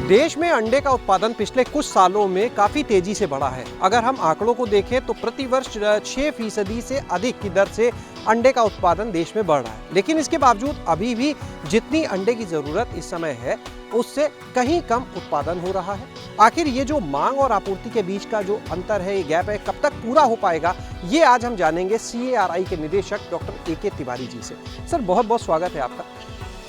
देश में अंडे का उत्पादन पिछले कुछ सालों में काफी तेजी से बढ़ा है। अगर हम आंकड़ों को देखें तो प्रतिवर्ष 6% से अधिक की दर से अंडे का उत्पादन देश में बढ़ रहा है। लेकिन इसके बावजूद अभी भी जितनी अंडे की जरूरत इस समय है उससे कहीं कम उत्पादन हो रहा है। आखिर ये जो मांग और आपूर्ति के बीच का जो अंतर है, ये गैप है, कब तक पूरा हो पाएगा, ये आज हम जानेंगे CARI के निदेशक डॉक्टर AK तिवारी जी से। सर, बहुत बहुत स्वागत है आपका।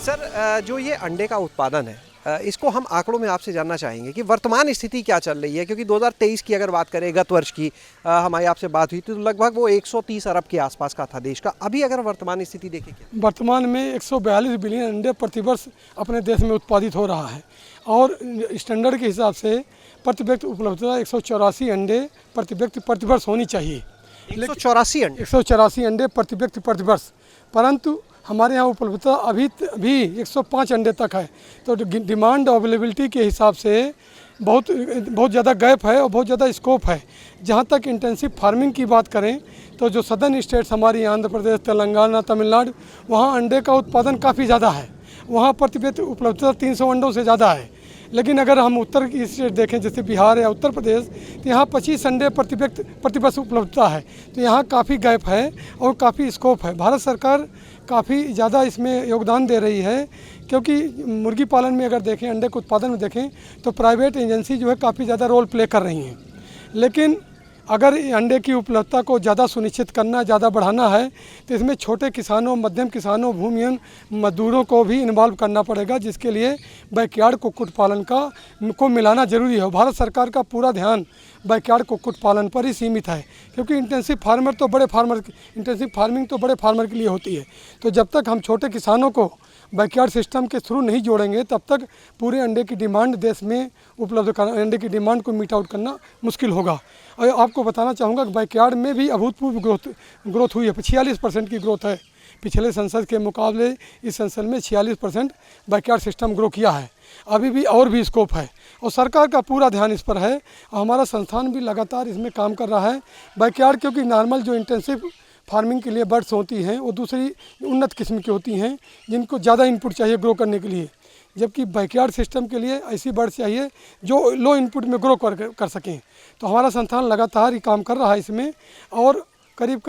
सर, जो ये अंडे का उत्पादन है, इसको हम आंकड़ों में आपसे जानना चाहेंगे कि वर्तमान स्थिति क्या चल रही है, क्योंकि 2023 की अगर बात करें, गत वर्ष की हमारी आपसे बात हुई थी तो लगभग वो 130 अरब के आसपास का था देश का। अभी अगर वर्तमान स्थिति देखें, क्या वर्तमान में 142 बिलियन अंडे प्रतिवर्ष अपने देश में उत्पादित हो रहा है और स्टैंडर्ड के हिसाब से प्रति व्यक्ति उपलब्धता 184 अंडे प्रति व्यक्ति प्रतिवर्ष होनी चाहिए। 184 अंडे प्रति व्यक्ति प्रतिवर्ष, परंतु हमारे यहाँ उपलब्धता अभी 105 अंडे तक है। तो डिमांड अवेलेबिलिटी के हिसाब से बहुत ज़्यादा गैप है और बहुत ज़्यादा स्कोप है। जहाँ तक इंटेंसिव फार्मिंग की बात करें तो जो सदर्न स्टेट्स हमारी आंध्र प्रदेश, तेलंगाना, तमिलनाडु, वहाँ अंडे का उत्पादन काफ़ी ज़्यादा है। वहाँ प्रति व्यक्ति उपलब्धता 300 अंडों से ज़्यादा है। लेकिन अगर हम उत्तर की स्टेट देखें, जैसे बिहार या उत्तर प्रदेश, तो यहाँ 25 अंडे प्रति व्यक्ति प्रतिवर्ष उपलब्धता है। तो यहाँ काफ़ी गैप है और काफ़ी स्कोप है। भारत सरकार काफ़ी ज़्यादा इसमें योगदान दे रही है, क्योंकि मुर्गी पालन में अगर देखें, अंडे के उत्पादन में देखें तो प्राइवेट एजेंसी जो है काफ़ी ज़्यादा रोल प्ले कर रही हैं। लेकिन अगर अंडे की उपलब्धता को ज़्यादा सुनिश्चित करना, ज़्यादा बढ़ाना है तो इसमें छोटे किसानों, मध्यम किसानों, भूमिहीन मजदूरों को भी इन्वॉल्व करना पड़ेगा, जिसके लिए बैकयार्ड कुक्कुट पालन को मिलाना ज़रूरी है। भारत सरकार का पूरा ध्यान बैकयार्ड कुक्कुट पालन पर ही सीमित है, क्योंकि इंटेंसिव फार्मिंग तो बड़े फार्मर के लिए होती है। तो जब तक हम छोटे किसानों को बैकयार्ड सिस्टम के थ्रू नहीं जोड़ेंगे, तब तक पूरे अंडे की डिमांड देश में उपलब्ध अंडे की डिमांड को मीट आउट करना मुश्किल होगा। और आपको बताना चाहूँगा कि बैकयार्ड में भी अभूतपूर्व ग्रोथ हुई है। 46% की ग्रोथ है। पिछले संसद के मुकाबले इस संसद में 46% बैकयार्ड सिस्टम ग्रो किया है। अभी भी और भी स्कोप है और सरकार का पूरा ध्यान इस पर है। हमारा संस्थान भी लगातार इसमें काम कर रहा है। बैकयार्ड, क्योंकि नॉर्मल जो इंटेंसिव फार्मिंग के लिए बर्ड्स होती हैं वो दूसरी उन्नत किस्म की होती हैं, जिनको ज़्यादा इनपुट चाहिए ग्रो करने के लिए, जबकि बैकयार्ड सिस्टम के लिए ऐसी बर्ड्स चाहिए जो लो इनपुट में ग्रो कर सकें। तो हमारा संस्थान लगातार ही काम कर रहा है इसमें, और करीब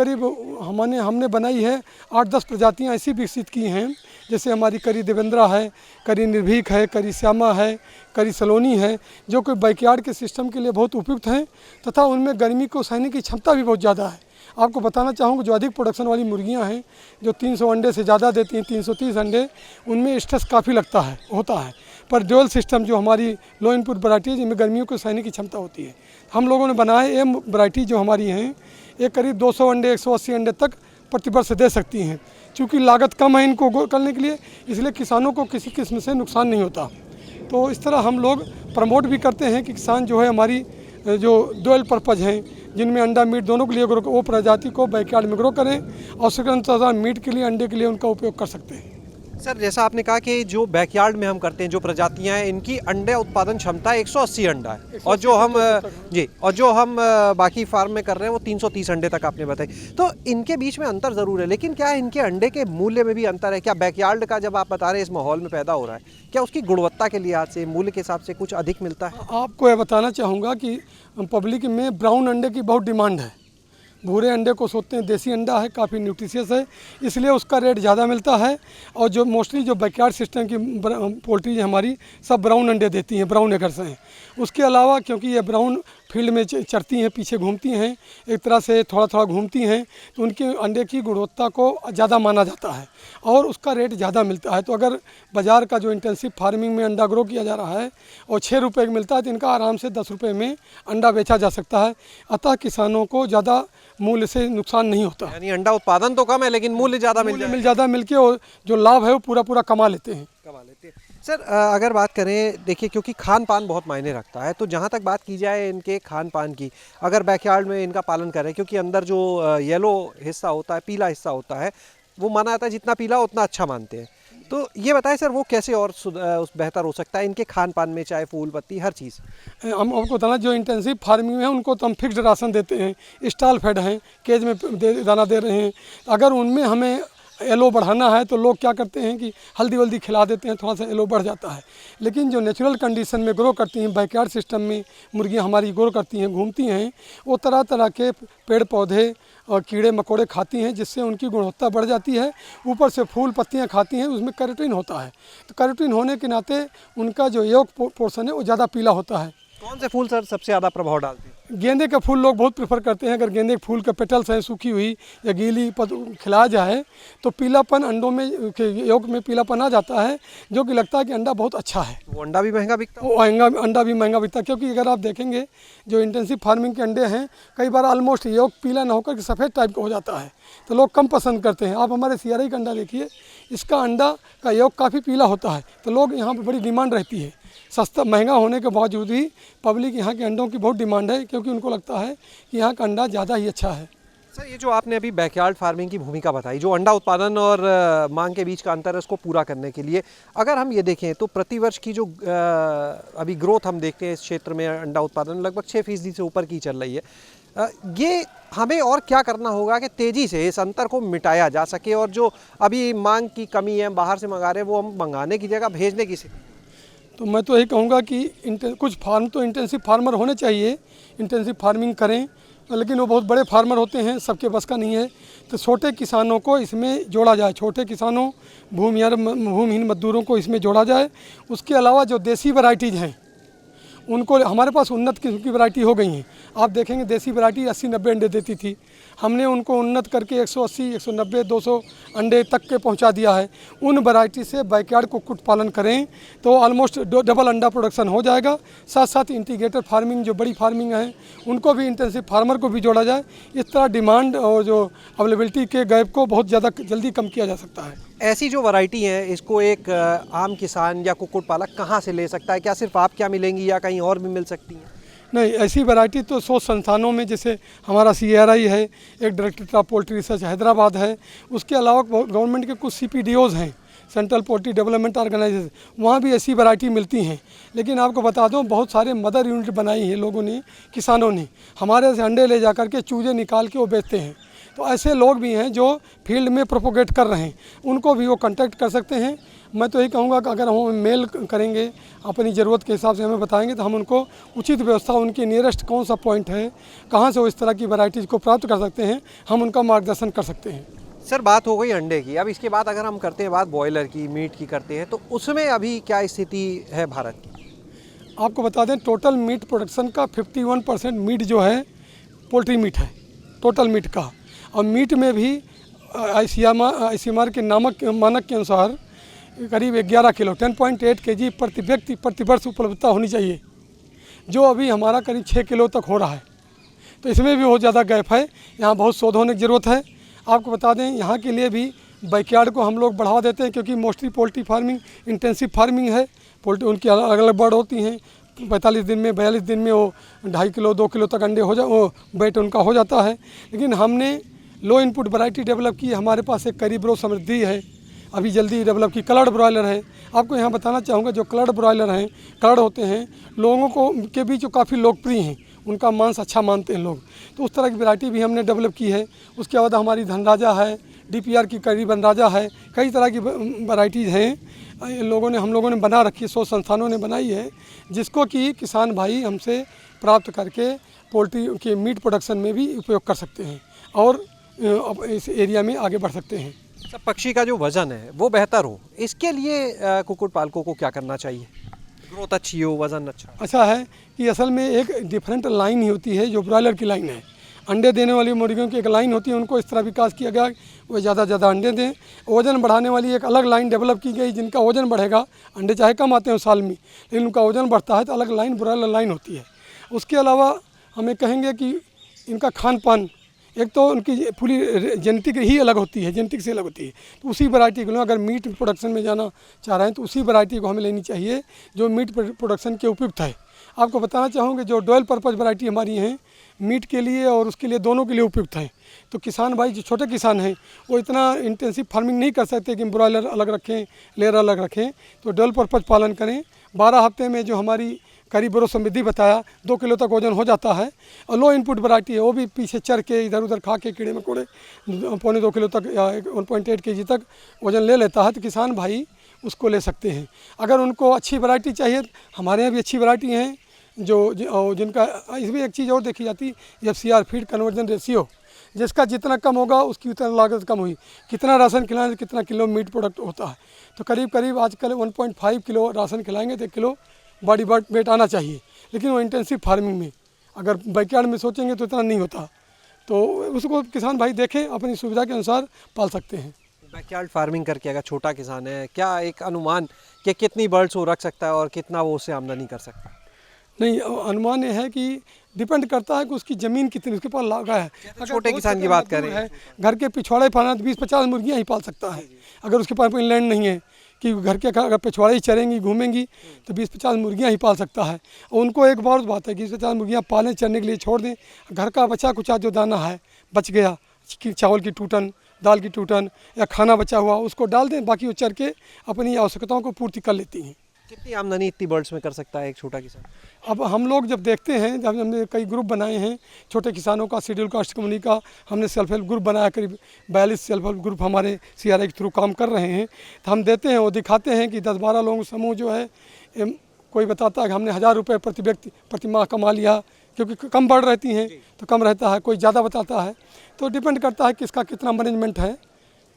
हमने बनाई है 8-10 प्रजातियाँ ऐसी विकसित की हैं, जैसे हमारी करी देवेंद्रा है, करी निर्भीक है, करी श्यामा है, करी सलोनी है, जो कि बैकयार्ड के सिस्टम के लिए बहुत उपयुक्त हैं तथा उनमें गर्मी को सहने की क्षमता भी बहुत ज़्यादा है। आपको बताना चाहूँगा, जो अधिक प्रोडक्शन वाली मुर्गियाँ हैं, जो 300 अंडे से ज़्यादा देती हैं, 330 अंडे, उनमें स्ट्रेस काफ़ी होता है। पर ड्यूल सिस्टम जो हमारी लो इनपुट वैरायटी है, जिनमें गर्मियों को सहने की क्षमता होती है, हम लोगों ने बनाए ये वैरायटी जो हमारी हैं, ये करीब 200 अंडे, 180 अंडे तक प्रतिवर्ष दे सकती हैं। चूँकि लागत कम है इनको करने के लिए, इसलिए किसानों को किसी किस्म से नुकसान नहीं होता। तो इस तरह हम लोग प्रमोट भी करते हैं कि किसान जो है हमारी जो डुअल पर्पज़ हैं, जिनमें अंडा मीट दोनों के लिए ग्रो, वो प्रजाति को बैकयार्ड में ग्रो करें और स्वतंत्रता मीट के लिए, अंडे के लिए उनका उपयोग कर सकते हैं। सर, जैसा आपने कहा कि जो बैकयार्ड में हम करते हैं, जो प्रजातियां हैं, इनकी अंडे उत्पादन क्षमता 180 अंडा है, और जो हम बाकी फार्म में कर रहे हैं वो 330 अंडे तक आपने बताई। तो इनके बीच में अंतर ज़रूर है, लेकिन क्या इनके अंडे के मूल्य में भी अंतर है? क्या बैकयार्ड का, जब आप बता रहे हैं इस माहौल में पैदा हो रहा है, क्या उसकी गुणवत्ता के लिहाज से, मूल्य के हिसाब से कुछ अधिक मिलता है? आपको यह बताना चाहूँगा कि पब्लिक में ब्राउन अंडे की बहुत डिमांड है। भूरे अंडे को सोचते हैं देसी अंडा है, काफ़ी न्यूट्रिशियस है, इसलिए उसका रेट ज़्यादा मिलता है। और जो मोस्टली जो बैकयार्ड सिस्टम की पोल्ट्री हमारी सब ब्राउन अंडे देती हैं, ब्राउन एगर्स हैं। उसके अलावा क्योंकि ये ब्राउन फील्ड में चरती हैं, पीछे घूमती हैं, एक तरह से थोड़ा घूमती हैं, तो उनके अंडे की गुणवत्ता को ज़्यादा माना जाता है और उसका रेट ज़्यादा मिलता है। तो अगर बाज़ार का जो इंटेंसिव फार्मिंग में अंडा ग्रो किया जा रहा है और 6 रुपये का मिलता है, तो इनका आराम से 10 रुपये में अंडा बेचा जा सकता है। अतः किसानों को ज़्यादा मूल्य से नुकसान नहीं होता। यानी अंडा उत्पादन तो कम है, लेकिन मूल्य ज़्यादा मिल के और जो लाभ है वो पूरा कमा लेते हैं। सर, अगर बात करें, देखिए, क्योंकि खान पान बहुत मायने रखता है, तो जहाँ तक बात की जाए इनके खान पान की, अगर बैकयार्ड में इनका पालन करें, क्योंकि अंदर जो येलो हिस्सा होता है, पीला हिस्सा होता है, वो माना जाता है जितना पीला उतना अच्छा मानते हैं। तो ये बताएं सर, वो कैसे और बेहतर हो सकता है इनके खान पान में, चाहे फूल पत्ती हर चीज़? हम आपको बताना, जो इंटेंसिव फार्मिंग है उनको तो हम फिक्स्ड राशन देते हैं, स्टॉल फेड हैं, केज में दाना दे रहे हैं। अगर उनमें हमें एलो बढ़ाना है तो लोग क्या करते हैं कि हल्दी वल्दी खिला देते हैं, थोड़ा सा एलो बढ़ जाता है। लेकिन जो नेचुरल कंडीशन में ग्रो करती हैं, बैकयार्ड सिस्टम में मुर्गियाँ हमारी ग्रो करती हैं, घूमती हैं, वो तरह तरह के पेड़ पौधे और कीड़े मकोड़े खाती हैं, जिससे उनकी गुणवत्ता बढ़ जाती है। ऊपर से फूल पत्तियां खाती हैं, उसमें कैरोटीन होता है। तो कैरोटीन होने के नाते उनका जो योग पोर्शन है वो ज़्यादा पीला होता है। कौन से फूल सर सबसे ज़्यादा प्रभाव डालते हैं? गेंदे का फूल लोग बहुत प्रेफर करते हैं। अगर गेंदे के फूल के पेटल्स हैं सूखी हुई या गीली खिलाया जाए तो पीलापन अंडों में के योग में पीलापन आ जाता है, जो कि लगता है कि अंडा बहुत अच्छा है। वो अंडा भी महंगा बिकता है? वो अंडा भी महंगा बिकता है, क्योंकि अगर आप देखेंगे जो इंटेंसिव फार्मिंग के अंडे हैं, कई बार ऑलमोस्ट योग पीला ना होकर सफ़ेद टाइप का हो जाता है, तो लोग कम पसंद करते हैं। आप हमारे CRI का अंडा देखिए, इसका अंडा का योग काफ़ी पीला होता है, तो लोग यहाँ पर बड़ी डिमांड रहती है। सस्ता महंगा होने के बावजूद भी पब्लिक यहाँ के अंडों की बहुत डिमांड है, क्योंकि उनको लगता है कि यहाँ का अंडा ज़्यादा ही अच्छा है। सर, ये जो आपने अभी बैकयार्ड फार्मिंग की भूमिका बताई, जो अंडा उत्पादन और मांग के बीच का अंतर है, उसको पूरा करने के लिए अगर हम ये देखें तो प्रतिवर्ष की जो अभी ग्रोथ हम देखते हैं इस क्षेत्र में, अंडा उत्पादन लगभग 6% से ऊपर की चल रही है। ये हमें और क्या करना होगा कि तेज़ी से इस अंतर को मिटाया जा सके, और जो अभी मांग की कमी है, बाहर से मंगा रहे हैं, वो हम मंगाने की जगह भेजने की? तो मैं तो यही कहूँगा कि कुछ फार्म तो इंटेंसिव फार्मर होने चाहिए, इंटेंसिव फार्मिंग करें, लेकिन वो बहुत बड़े फार्मर होते हैं, सबके बस का नहीं है। तो छोटे किसानों को इसमें जोड़ा जाए, छोटे किसानों, भूमिहीन मजदूरों को इसमें जोड़ा जाए। उसके अलावा जो देसी वैरायटीज़ हैं उनको, हमारे पास उन्नत किस्म की वैरायटी हो गई हैं। आप देखेंगे देसी वैरायटी 80-90 अंडे देती थी, हमने उनको उन्नत करके 180, 190, 200 अंडे तक के पहुंचा दिया है। उन वैरायटी से बैकयार्ड कुक्कुट पालन करें तो ऑलमोस्ट डबल अंडा प्रोडक्शन हो जाएगा। साथ साथ इंटीग्रेटेड फार्मिंग, जो बड़ी फार्मिंग है, उनको भी, इंटेंसिव फार्मर को भी जोड़ा जाए। इस तरह डिमांड और जो अवेलेबिलिटी के गैप को बहुत ज़्यादा जल्दी कम किया जा सकता है। ऐसी जो वैरायटी है, इसको एक आम किसान या कुक्कुट पालक कहाँ से ले सकता है? क्या सिर्फ आप क्या मिलेंगी या कहीं और भी मिल सकती हैं? नहीं, ऐसी वैरायटी तो 100 संस्थानों में, जैसे हमारा CRI है, एक directorate of poultry research Hyderabad है, उसके अलावा गवर्नमेंट के कुछ CPDOs हैं, सेंट्रल पोल्ट्री डेवलपमेंट ऑर्गेनाइजेशन, वहाँ भी ऐसी वैरायटी मिलती हैं। लेकिन आपको बता दूं, बहुत सारे मदर यूनिट बनाई हैं लोगों ने, किसानों ने, हमारे से अंडे ले जा कर के चूजे निकाल के वो बेचते हैं। तो ऐसे लोग भी हैं जो फील्ड में प्रोपोगेट कर रहे हैं, उनको भी वो कांटेक्ट कर सकते हैं। मैं तो यही कहूँगा कि अगर हम मेल करेंगे, अपनी ज़रूरत के हिसाब से हमें बताएंगे, तो हम उनको उचित व्यवस्था, उनके नियरेस्ट कौन सा पॉइंट है, कहाँ से वो इस तरह की वैरायटीज़ को प्राप्त कर सकते हैं, हम उनका मार्गदर्शन कर सकते हैं। सर, बात हो गई अंडे की, अब इसके बाद अगर हम करते हैं बात बॉयलर की, मीट की करते हैं, तो उसमें अभी क्या स्थिति है भारत की? आपको बता दें, टोटल मीट प्रोडक्शन का 51% मीट जो है पोल्ट्री मीट है, टोटल मीट का। और मीट में भी ICMR के मानक के अनुसार करीब 11 किलो 10.8 kg प्रति व्यक्ति प्रति वर्ष उपलब्धता होनी चाहिए, जो अभी हमारा करीब 6 किलो तक हो रहा है। तो इसमें भी बहुत ज़्यादा गैप है, यहाँ बहुत शोध होने की ज़रूरत है। आपको बता दें, यहाँ के लिए भी बैकयार्ड को हम लोग बढ़ावा देते हैं, क्योंकि mostly poultry farming intensive farming है। पोल्ट्री उनकी अलग अलग बर्ड होती हैं, 45 दिन में, 42 दिन में वो 2.5 किलो 2 किलो तक अंडे वो वेट उनका हो जाता है। लेकिन हमने लो इनपुट वैरायटी डेवलप की, हमारे पास एक करीब्रो समृद्धि है, अभी जल्दी डेवलप की। कलर्ड ब्रॉयलर है, आपको यहाँ बताना चाहूँगा, जो कलर्ड ब्रॉयलर हैं, कलर्ड होते हैं, लोगों को के बीच जो काफ़ी लोकप्रिय हैं, उनका मांस अच्छा मानते हैं लोग, तो उस तरह की वैरायटी भी हमने डेवलप की है। उसके बाद हमारी धनराजा है, DPR की करीबन राजा है, कई तरह की वैरायटीज़ हैं हम लोगों ने बना रखी है, 100 संस्थानों ने बनाई है, जिसको कि किसान भाई हमसे प्राप्त करके पोल्ट्री के मीट प्रोडक्शन में भी उपयोग कर सकते हैं और इस एरिया में आगे बढ़ सकते हैं। सब पक्षी का जो वज़न है वो बेहतर हो, इसके लिए कुक्कुट पालकों को क्या करना चाहिए? ग्रोथ अच्छी हो, वज़न अच्छा है कि असल में एक डिफरेंट लाइन ही होती है, जो ब्रॉयलर की लाइन है। अंडे देने वाली मुर्गियों की एक लाइन होती है, उनको इस तरह विकास किया गया वो ज़्यादा से ज़्यादा अंडे दें। वज़न बढ़ाने वाली एक अलग लाइन डेवलप की गई, जिनका वज़न बढ़ेगा, अंडे चाहे कम आते हैं साल में, लेकिन उनका वज़न बढ़ता है, तो अलग लाइन ब्रॉयलर लाइन होती है। उसके अलावा हमें कहेंगे कि इनका खान पान, एक तो उनकी पूरी जेनेटिक ही अलग होती है, जेनेटिक से अलग होती है, तो उसी वैरायटी को, अगर मीट प्रोडक्शन में जाना चाह रहे हैं तो उसी वैरायटी को हमें लेनी चाहिए जो मीट प्रोडक्शन के उपयुक्त है। आपको बताना चाहूँगा, जो डुअल पर्पज़ वैरायटी हमारी हैं, मीट के लिए और उसके लिए, दोनों के लिए उपयुक्त है। तो किसान भाई जो छोटे किसान हैं, वो इतना इंटेंसिव फार्मिंग नहीं कर सकते कि ब्रॉयलर अलग रखें, लेयर अलग रखें, तो डुअल पर्पज़ पालन करें। 12 हफ्ते में जो हमारी करीब बरो समृद्धि बताया 2 किलो तक वजन हो जाता है। और लो इनपुट वैरायटी है, वो भी पीछे चर के इधर उधर खा के कीड़े मकोड़े 1.25-2 किलो तक या 1.8 kg तक वजन ले लेता है, तो किसान भाई उसको ले सकते हैं। अगर उनको अच्छी वैरायटी चाहिए, हमारे यहाँ भी अच्छी वैरायटी हैं जिनका इसमें एक चीज़ और देखी जाती है, FCR फीड कन्वर्जन रेशियो, जिसका जितना कम होगा उसकी उतना लागत कम हुई। कितना राशन खिलाएं तो कितना किलो मीट प्रोडक्ट होता है, तो करीब करीब आजकल 1.5 किलो राशन खिलाएंगे तो 1 किलो बॉडी वेट आना चाहिए। लेकिन वो इंटेंसिव फार्मिंग में, अगर बैकयार्ड में सोचेंगे तो इतना नहीं होता, तो उसको किसान भाई देखें अपनी सुविधा के अनुसार पाल सकते हैं। बैकयार्ड फार्मिंग करके अगर छोटा किसान है, क्या एक अनुमान कि कितनी बर्ड्स वो रख सकता है और कितना वो उससे आमदनी कर सकता है? नहीं, अनुमान ये है कि डिपेंड करता है कि उसकी ज़मीन कितनी उसके पास लगा है। अगर छोटे बहुत किसान की ज़्यादा बात करें, है, घर के पिछवाड़े पाना तो 20-50 मुर्गियाँ ही पाल सकता है। अगर उसके पास कोई लैंड नहीं है कि घर के अगर पिछवाड़े ही चरेंगी घूमेंगी तो 20-50 मुर्गियाँ ही पाल सकता है। और उनको एक बार बात है कि 20-50 मुर्गियाँ पालें, चरने के लिए छोड़ दें, घर का बचा कुचा जो दाना है बच गया, चावल की टूटन, दाल की टूटन या खाना बचा हुआ, उसको डाल दें, बाकी वो चर के अपनी आवश्यकताओं को पूर्ति कर लेती हैं। कितनी आमदनी इतनी बर्ड्स में कर सकता है एक छोटा किसान? अब हम लोग जब देखते हैं, जब हमने कई ग्रुप बनाए हैं छोटे किसानों का, शेड्यूल कास्ट कम्युनिटी का, हमने सेल्फ हेल्प ग्रुप बनाया, करीब 42 सेल्फ हेल्प ग्रुप हमारे CRI के थ्रू काम कर रहे हैं, तो हम देते हैं, वो दिखाते हैं कि 10-12 लोगों समूह जो है, कोई बताता है कि हमने 1000 रुपये प्रति व्यक्ति प्रति माह कमा लिया, क्योंकि कम बढ़ रहती हैं तो कम रहता है, कोई ज़्यादा बताता है, तो डिपेंड करता है किसका कितना मैनेजमेंट है।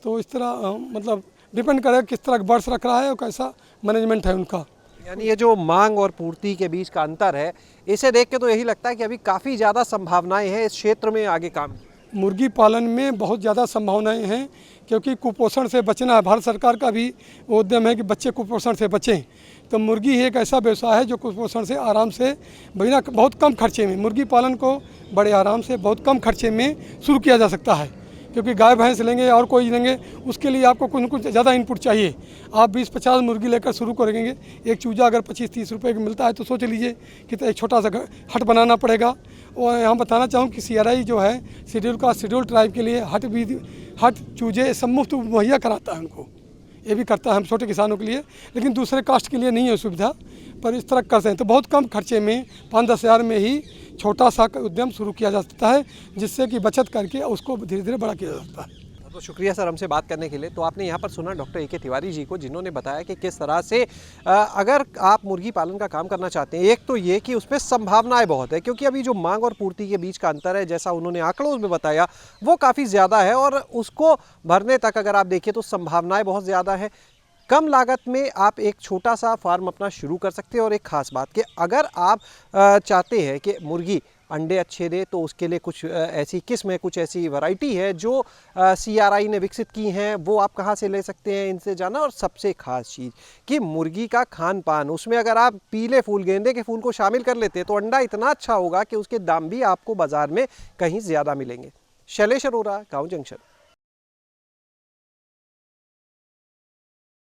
तो इस तरह मतलब डिपेंड करेगा किस तरह बर्ड्स रख रहा है और कैसा मैनेजमेंट है उनका। यानी ये जो मांग और पूर्ति के बीच का अंतर है, इसे देख के तो यही लगता है कि अभी काफ़ी ज़्यादा संभावनाएं हैं इस क्षेत्र में आगे काम की। मुर्गी पालन में बहुत ज़्यादा संभावनाएं हैं, क्योंकि कुपोषण से बचना है। भारत सरकार का भी वो उद्यम है कि बच्चे कुपोषण से बचें, तो मुर्गी एक ऐसा व्यवसाय है जो कुपोषण से आराम से बिना बहुत कम खर्चे में, मुर्गी पालन को बड़े आराम से बहुत कम खर्चे में शुरू किया जा सकता है। क्योंकि गाय भैंस लेंगे और कोई लेंगे, उसके लिए आपको कुछ न कुछ ज़्यादा इनपुट चाहिए। आप 20-50 मुर्गी लेकर शुरू करेंगे, एक चूजा अगर 25-30 रुपये का मिलता है तो सोच लीजिए कि तो एक छोटा सा हट बनाना पड़ेगा। और यहाँ बताना चाहूँ कि CRI जो है शेड्यूल ट्राइब के लिए हट चूजे सब मुफ्त मुहैया कराता है उनको, ये भी करता है हम छोटे किसानों के लिए, लेकिन दूसरे कास्ट के लिए नहीं है सुविधा, पर इस तरह करते हैं तो बहुत कम खर्चे में 5-10 हज़ार में ही छोटा सा उद्यम शुरू किया जा सकता है, जिससे कि बचत करके उसको धीरे धीरे बड़ा किया जा सकता है। तो शुक्रिया सर हमसे बात करने के लिए। तो आपने यहाँ पर सुना डॉक्टर AK तिवारी जी को, जिन्होंने बताया कि किस तरह से अगर आप मुर्गी पालन का काम करना चाहते हैं, एक तो ये कि उसमें संभावनाएं बहुत है, क्योंकि अभी जो मांग और पूर्ति के बीच का अंतर है, जैसा उन्होंने आंकड़ों में बताया, वो काफ़ी ज़्यादा है और उसको भरने तक अगर आप देखिए तो संभावनाएं बहुत ज़्यादा है। कम लागत में आप एक छोटा सा फार्म अपना शुरू कर सकते हैं। और एक ख़ास बात कि अगर आप चाहते हैं कि मुर्गी अंडे अच्छे दे, तो उसके लिए कुछ ऐसी किस्म है, कुछ ऐसी वैरायटी है जो CRI ने विकसित की हैं, वो आप कहाँ से ले सकते हैं, इनसे जाना। और सबसे ख़ास चीज़ कि मुर्गी का खान पान, उसमें अगर आप पीले फूल, गेंदे के फूल को शामिल कर लेते हैं तो अंडा इतना अच्छा होगा कि उसके दाम भी आपको बाज़ार में कहीं ज़्यादा मिलेंगे। शैलेश अरोरा, गाँव जंक्शन।